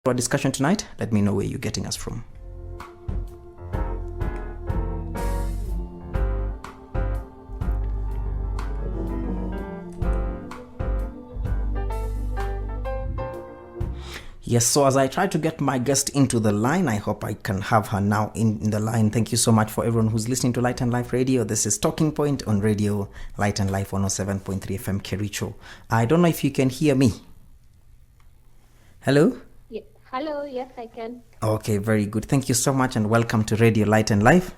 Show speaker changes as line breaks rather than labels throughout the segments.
Our discussion tonight, let me know where you're getting us from. Yes, so as I try to get my guest into the line, I hope I can have her now in the line. Thank you so much for everyone who's listening to Light and Life Radio. This is Talking Point on Radio Light and Life 107.3 FM Kericho. I don't know if you can hear me. Hello?
Yeah. Hello, yes, I can.
Okay, very good. Thank you so much and welcome to Radio Light and Life.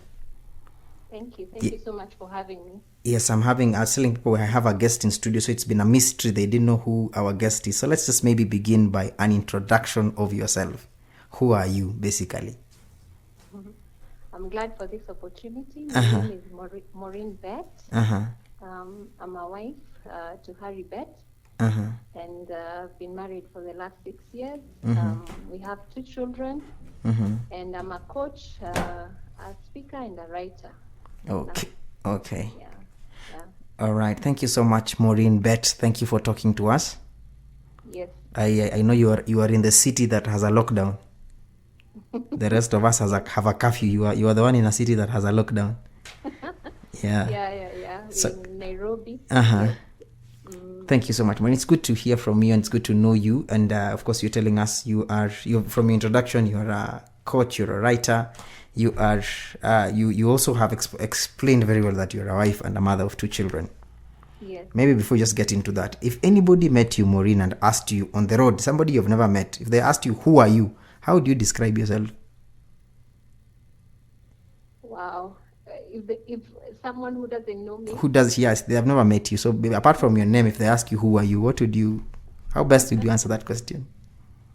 Thank you. Thank you so much for having me.
Yes, I was telling people I have a guest in studio, so it's been a mystery. They didn't know who our guest is. So let's just maybe begin by an introduction of yourself. Who are you, basically?
I'm glad for this opportunity. My name is Maureen Bett. I'm a wife to Harry Bett. And I've been married for the last 6 years. We have 2 children. And I'm a coach, a speaker, and a writer.
Okay.
Yeah.
All right. Thank you so much, Maureen Bett. Thank you for talking to us.
Yes.
I know you are in the city that has a lockdown. The rest of us have a curfew. You are the one in a city that has a lockdown. Yeah.
Yeah. So, in Nairobi.
Yes. Thank you so much, Maureen. It's good to hear from you and it's good to know you. And of course, you're telling us you're from your introduction, you're a coach, you're a writer. You are. You also have explained very well that you're a wife and a mother of 2 children.
Yes.
Maybe before we just get into that, if anybody met you, Maureen, and asked you on the road, somebody you've never met, if they asked you, who are you? How would you describe yourself?
Wow. If someone who doesn't know me.
Yes, they have never met you. So apart from your name, if they ask you, who are you? How best would you answer that question?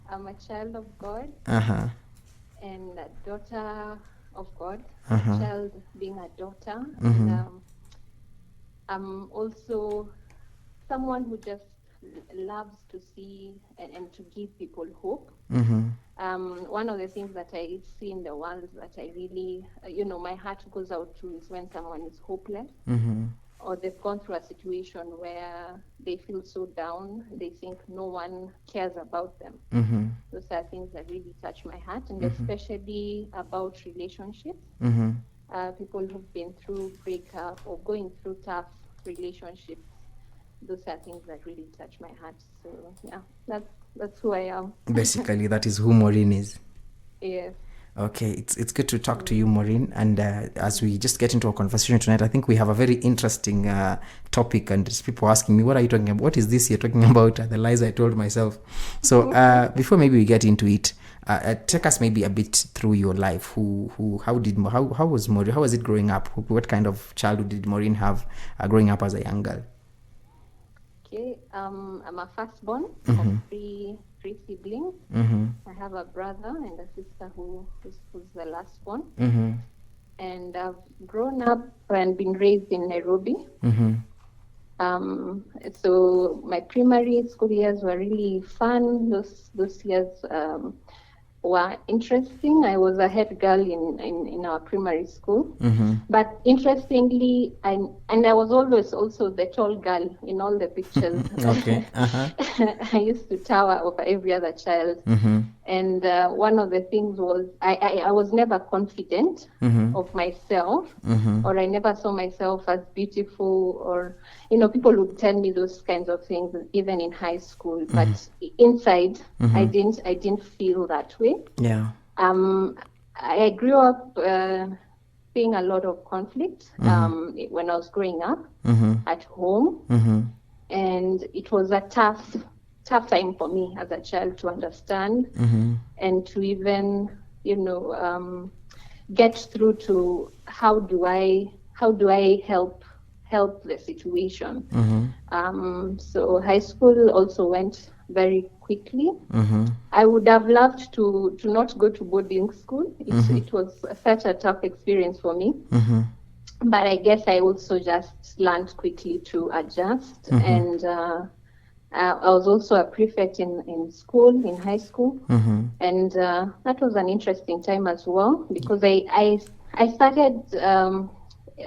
I'm a child of God. And a daughter of God, a child being a daughter. And I'm also someone who just loves to see and to give people hope. One of the things that I see in the world that I really, my heart goes out to is when someone is hopeless or they've gone through a situation where they feel so down, they think no one cares about them. Those are things that really touch my heart, and especially about relationships. People who've been through breakup or going through tough relationships, those are things that really touch my heart. So yeah, that's who I am. Basically,
that is who Maureen is.
Yes.
Okay, it's good to talk to you, Maureen. And as we just get into our conversation tonight, I think we have a very interesting topic. And there's people asking me, what are you talking about? What is this you're talking about? The lies I told myself. So before maybe we get into it, take us maybe a bit through your life. How was Maureen? How was it growing up? What kind of childhood did Maureen have growing up as a young girl?
Okay, I'm a firstborn of 3 siblings. I have a brother and a sister who's the last one. And I've grown up and been raised in Nairobi. So my primary school years were really fun. Those years were interesting. I was a head girl in our primary school. But interestingly, I was always also the tall girl in all the pictures.
Okay.
I used to tower over every other child. And one of the things was I was never confident of myself, or I never saw myself as beautiful, or people would tell me those kinds of things even in high school, but inside I didn't feel that way.
Yeah.
I grew up seeing a lot of conflict when I was growing up at home, and it was a tough time for me as a child to understand and to even get through to how do I help the situation. So high school also went very quickly. I would have loved to not go to boarding school. It was such a tough experience for me. But I guess I also just learned quickly to adjust. And I was also a prefect in high school. And that was an interesting time as well, because I started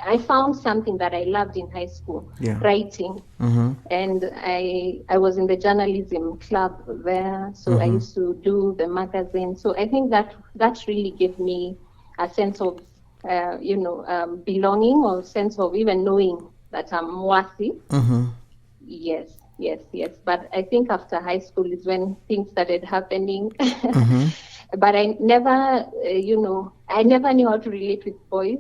I found something that I loved in high school, writing. And I was in the journalism club there, so I used to do the magazine. So I think that really gave me a sense of, belonging, or sense of even knowing that I'm worthy. Yes. But I think after high school is when things started happening. But I never, I never knew how to relate with boys.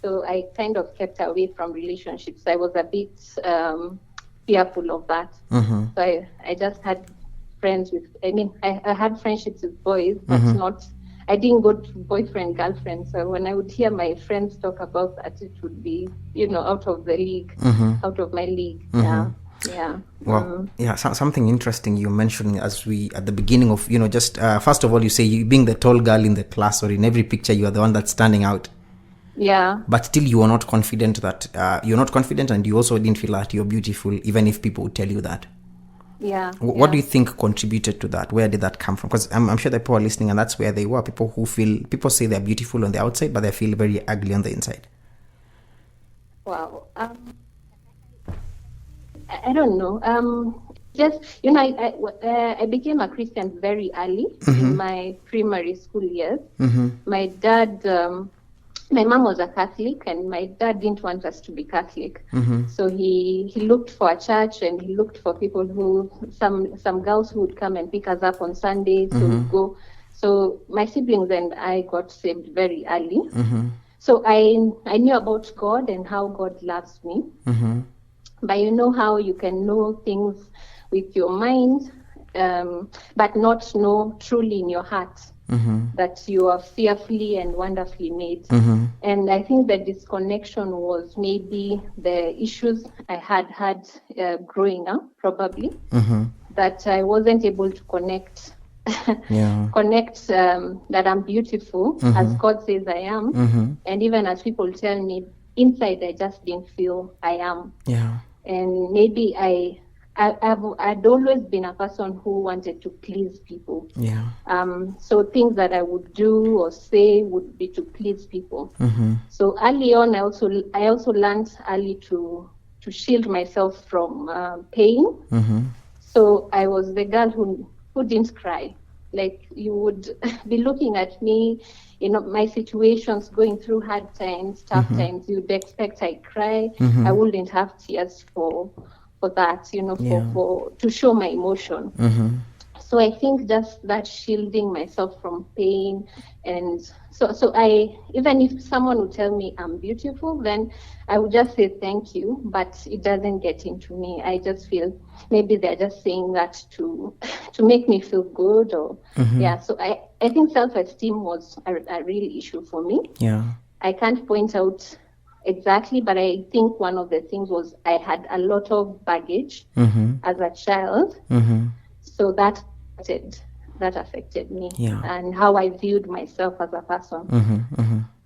So I kind of kept away from relationships. I was a bit fearful of that. So I just had friends with, I had friendships with boys, but I didn't go to boyfriend, girlfriend. So when I would hear my friends talk about that, it would be, out of the league, out of my league. Yeah.
Well, something interesting you mentioned as we at the beginning of, just first of all, you say you being the tall girl in the class, or in every picture you are the one that's standing out.
Yeah.
But still you are not confident that you're not confident, and you also didn't feel that you're beautiful, even if people would tell you that.
Yeah.
What do you think contributed to that? Where did that come from? Because I'm sure the people are listening, and that's where they were. People say they're beautiful on the outside, but they feel very ugly on the inside.
Wow. I don't know. Just, I became a Christian very early in my primary school years. My dad, my mom was a Catholic, and my dad didn't want us to be Catholic. So he looked for a church, and he looked for people some girls who would come and pick us up on Sundays. So we'd go. So my siblings and I got saved very early. So I knew about God and how God loves me. But you know how you can know things with your mind, but not know truly in your heart that you are fearfully and wonderfully made. And I think the disconnection was maybe the issues I had growing up, probably, that I wasn't able to connect that I'm beautiful as God says I am. And even as people tell me, inside I just didn't feel I am. And maybe I'd always been a person who wanted to please people. So things that I would do or say would be to please people. So early on, I also learned early to shield myself from pain. So I was the girl who didn't cry. Like, you would be looking at me, my situations, going through hard times, tough times, you'd expect I cry. I wouldn't have tears for that, to show my emotion. So I think just that shielding myself from pain. And so I, even if someone would tell me I'm beautiful, then I would just say thank you, but it doesn't get into me. I just feel maybe they're just saying that to make me feel good, or so I think self-esteem was a real issue for me. I can't point out exactly, but I think one of the things was I had a lot of baggage as a child. So that affected me and how I viewed myself as a person.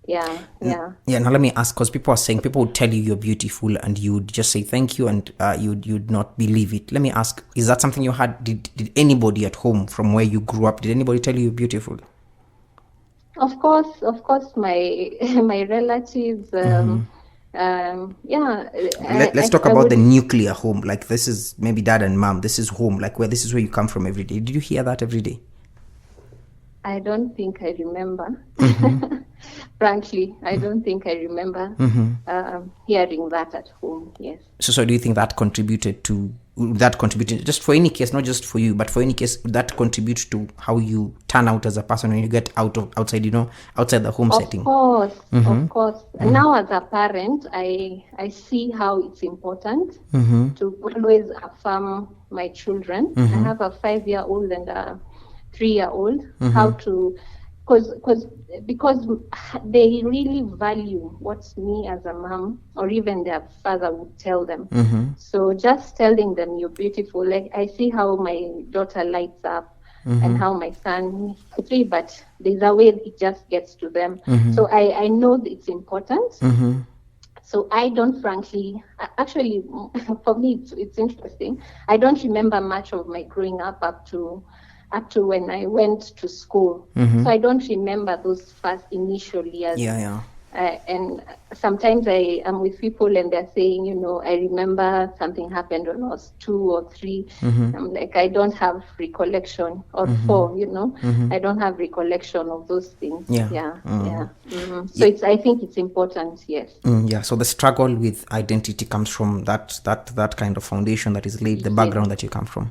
Now let me ask, because people would tell you you're beautiful, and you'd just say thank you, and you'd not believe it. Let me ask, is that something you had? Did anybody at home from where you grew up, did anybody tell you you're beautiful?
Of course, my relatives.
Let's talk about the nuclear home. Like, this is maybe dad and mom. This is home. Like, this is where you come from every day. Did you hear that every day?
I don't think I remember. Frankly, I don't think I remember hearing that at home. Yes.
So do you think that contributed, just for any case, not just for you, but for any case, that contributes to how you turn out as a person when you get outside the home setting?
Of course. Now as a parent, I see how it's important to always affirm my children. I have a 5-year-old and a 3-year-old. How to, because they really value what me as a mom or even their father would tell them. So just telling them you're beautiful, like I see how my daughter lights up and how my son is 3, but there's a way it just gets to them. So I know it's important. So I don't, frankly, actually, for me, it's interesting. I don't remember much of my growing up to when I went to school. So I don't remember those first initial years. And sometimes I am with people and they're saying, I remember something happened when I was 2 or 3. I'm like, I don't have recollection, or 4, I don't have recollection of those things.
Yeah.
So I think it's important, yes.
Yeah, so the struggle with identity comes from that kind of foundation that is laid, the background that you come from.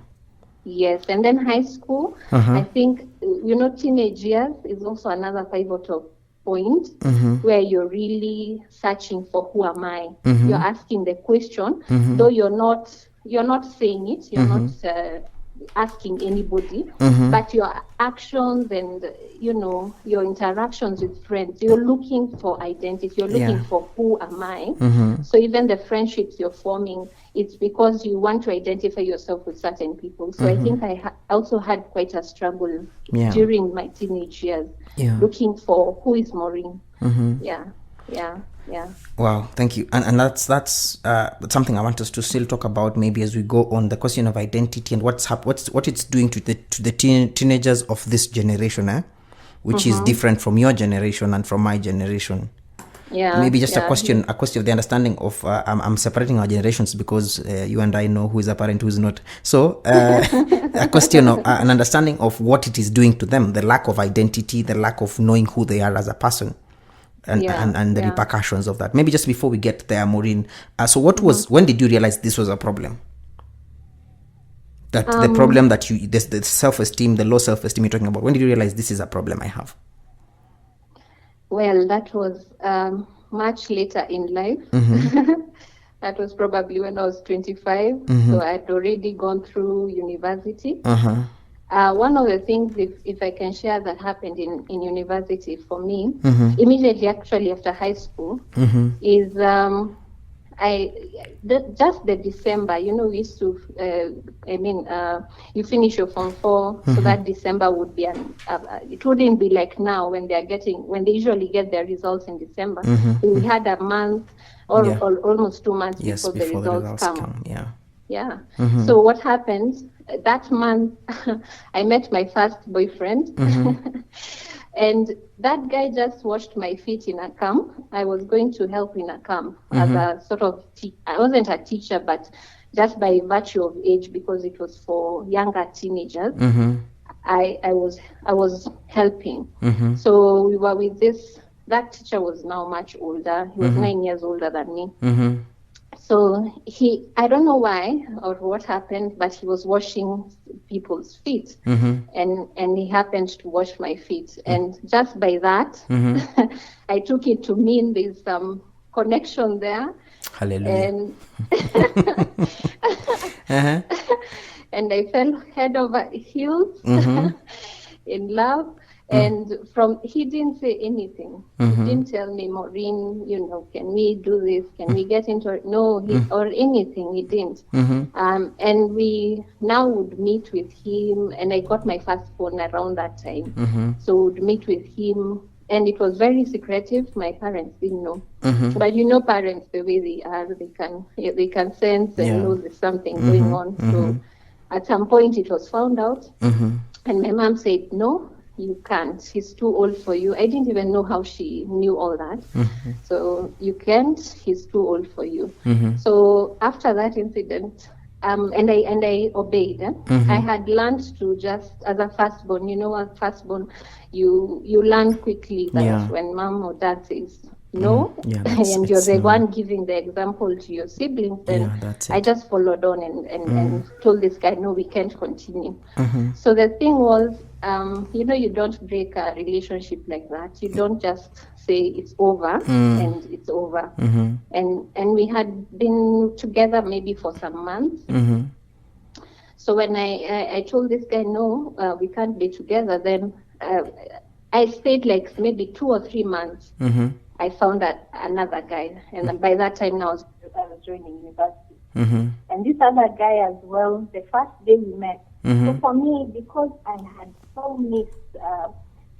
Yes, and then high school, I think, teenage years is also another pivotal point where you're really searching for who am I. You're asking the question, though you're not saying it, you're not asking anybody, but your actions and your interactions with friends, you're looking for identity, you're looking for who am I. So even the friendships you're forming, it's because you want to identify yourself with certain people. So I think I also had quite a struggle during my teenage years, looking for who is Maureen.
Wow, thank you. And that's something I want us to still talk about maybe as we go on, the question of identity and what it's doing to the teenagers of this generation, which is different from your generation and from my generation. Maybe just a question of the understanding of I'm separating our generations because you and I know who is a parent, who is not. So a question of an understanding of what it is doing to them, the lack of identity, the lack of knowing who they are as a person. And the repercussions of that. Maybe just before we get there, Maureen, so when did you realize this was a problem? That the problem that the self-esteem, the low self-esteem you're talking about, when did you realize this is a problem I have?
Well, that was much later in life. That was probably when I was 25. So I'd already gone through university. One of the things, if I can share, that happened in university for me, immediately actually after high school, is just the December, we used to, you finish your Form 4, so that December would be, it wouldn't be like now when they usually get their results in December. We had a month or almost 2 months before the results come. So what happened that month, I met my first boyfriend, and that guy just washed my feet in a camp. I was going to help in a camp as a sort of, I wasn't a teacher, but just by virtue of age, because it was for younger teenagers, I was helping. So we were with that teacher was now much older. He was 9 years older than me. So I don't know why or what happened, but he was washing people's feet, and he happened to wash my feet. And just by that, I took it to mean there's some connection there.
Hallelujah.
And, and I fell head over heels in love. And he didn't say anything. He didn't tell me, Maureen, can we do this? Can we get into it? No, or anything. He didn't. And we now would meet with him, and I got my first phone around that time. So would meet with him, and it was very secretive. My parents didn't know. But parents, the way they are, they can sense and know there's something going on. So at some point it was found out, and my mom said, no, you can't. He's too old for you. I didn't even know how she knew all that. So you can't. He's too old for you. So after that incident, and I obeyed. I had learned to just, as a firstborn, a firstborn, you learn quickly that when mom or dad says no, and you're the one giving the example to your siblings, then I just followed on and told this guy, no, we can't continue. So the thing was, you don't break a relationship like that. You don't just say it's over and it's over. And we had been together maybe for some months. So when I told this guy, no, we can't be together, then I stayed like maybe 2 or 3 months. I found another guy, and by that time now I was joining university. And this other guy as well, the first day we met. So for me, because I had so missed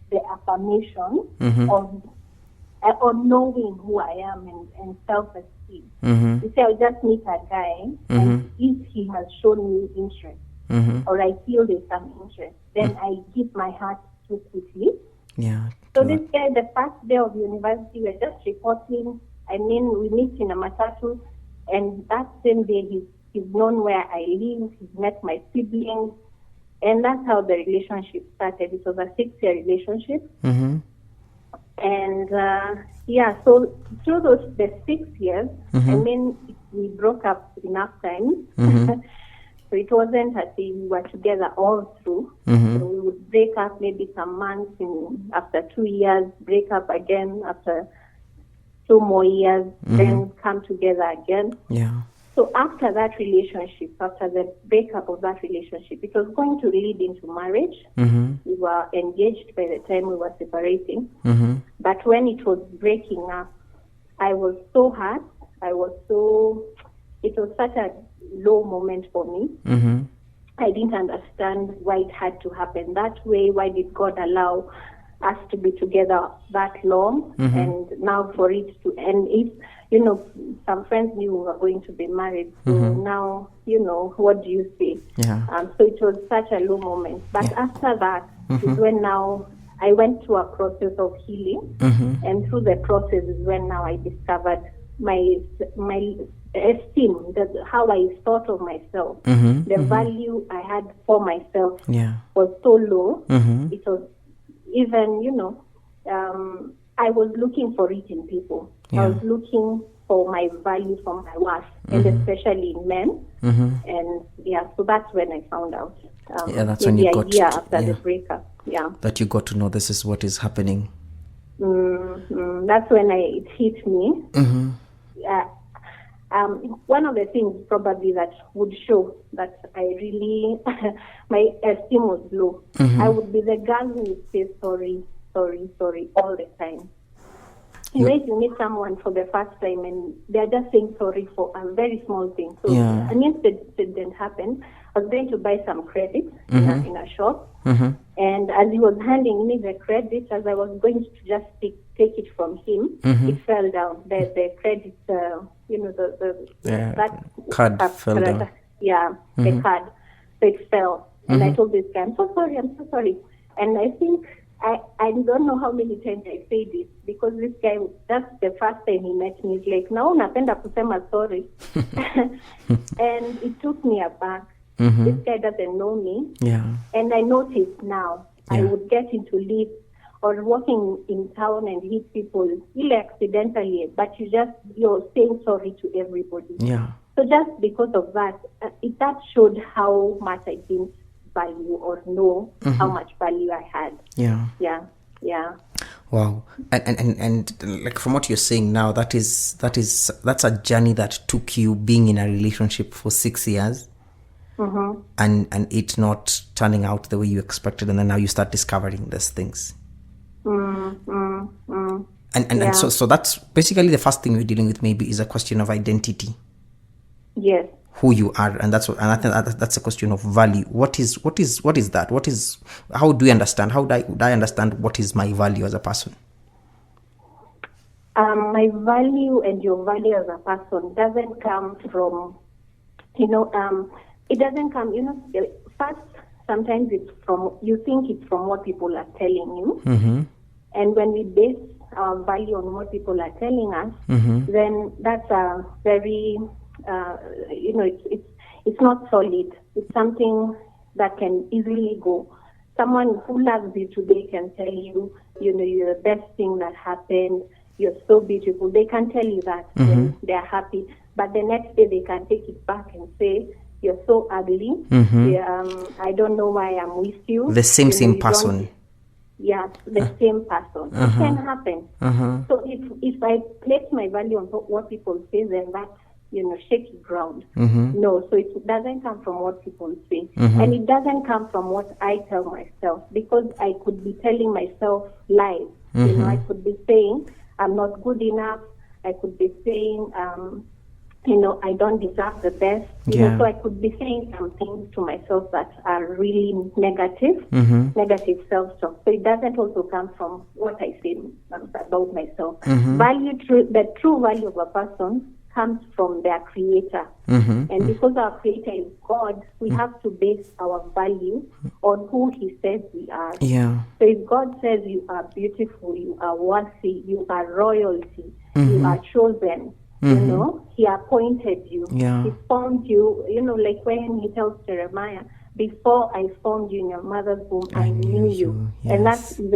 the affirmation of knowing who I am and self-esteem. You say I just meet a guy, and if he has shown me interest, or I feel there's some interest, then I give my heart too quickly. So this guy, the first day of university, we're just reporting. I mean, we meet in a matatu, and that same day he's known where I live. He's met my siblings, and that's how the relationship started. It was a 6-year relationship.
Mm-hmm.
And so through the 6 years, I mean, we broke up enough times. So it wasn't as if we were together all through. So we would break up maybe some months, after 2 years, break up again after 2 more years, then come together again.
Yeah.
So after that relationship, after the breakup of that relationship, it was going to lead into marriage. We were engaged by the time we were separating. But when it was breaking up, I was so hurt. It was such a low moment for me. I didn't understand why it had to happen that way. Why did God allow us to be together that long? And now for it to end, some friends knew we were going to be married. So now, what do you say?
Yeah.
So it was such a low moment. But after that is when now I went through a process of healing. And through the process is when now I discovered my esteem, how I thought of myself, the value I had for myself was so low. It was even, I was looking for it in people. I was looking for my value, for my worth, and especially in men. And so that's when I found out.
That's when you got
after the breakup.
That you got to know this is what is happening.
That's when it hit me. One of the things probably that would show that I really, my esteem was low. I would be the girl who would say sorry all the time. If you meet someone for the first time and they're just saying sorry for a very small thing. So an incident happened. I was going to buy some credit in a shop. And as he was handing me the credit, as I was going to just take it from him, it fell down. The credit, that
card fell down.
The card. So it fell. And I told this guy, I'm so sorry. And I think, I don't know how many times I said this, because this guy, that's the first time he met me, he's like, no, napenda kusema sorry. And it took me aback. This guy doesn't know me. And I noticed now, I would get into lifts or walking in town and hit people, really accidentally, but you're saying sorry to everybody. So just because of that, that showed how much I didn't value or know how much value I had.
Wow. And like from what you're saying now, that's a journey that took you being in a relationship for 6 years. And it not turning out the way you expected, and then now you start discovering these things. And so that's basically the first thing we're dealing with. Maybe is a question of identity.
Yes.
Who you are, and I think that's a question of value. What is that? How do you understand? How do I understand what is my value as a person?
My value and your value as a person doesn't come from, it doesn't come, first, sometimes it's from, you think it's from what people are telling you. And when we base our value on what people are telling us, then that's a very, it's not solid. It's something that can easily go. Someone who loves you today can tell you, you're the best thing that happened. You're so beautiful. They can tell you that when they're happy. But the next day they can take it back and say, you're so ugly. I don't know why I'm with you.
The same person.
The same person. It can happen. So if I place my value on what people say, then that's, shaky ground. No, so it doesn't come from what people say. And it doesn't come from what I tell myself, because I could be telling myself lies. I could be saying, I'm not good enough. I could be saying, I don't deserve the best. So I could be saying some things to myself that are really negative, negative self-talk. So it doesn't also come from what I say about myself. The true value of a person comes from their creator. And because our creator is God, we have to base our value on who he says we are.
Yeah.
So if God says you are beautiful, you are worthy, you are royalty, you are chosen, you know, he appointed you.
Yeah.
He formed you, you know, like when he tells Jeremiah, before I formed you in your mother's womb, I knew you.
Yes.
And that's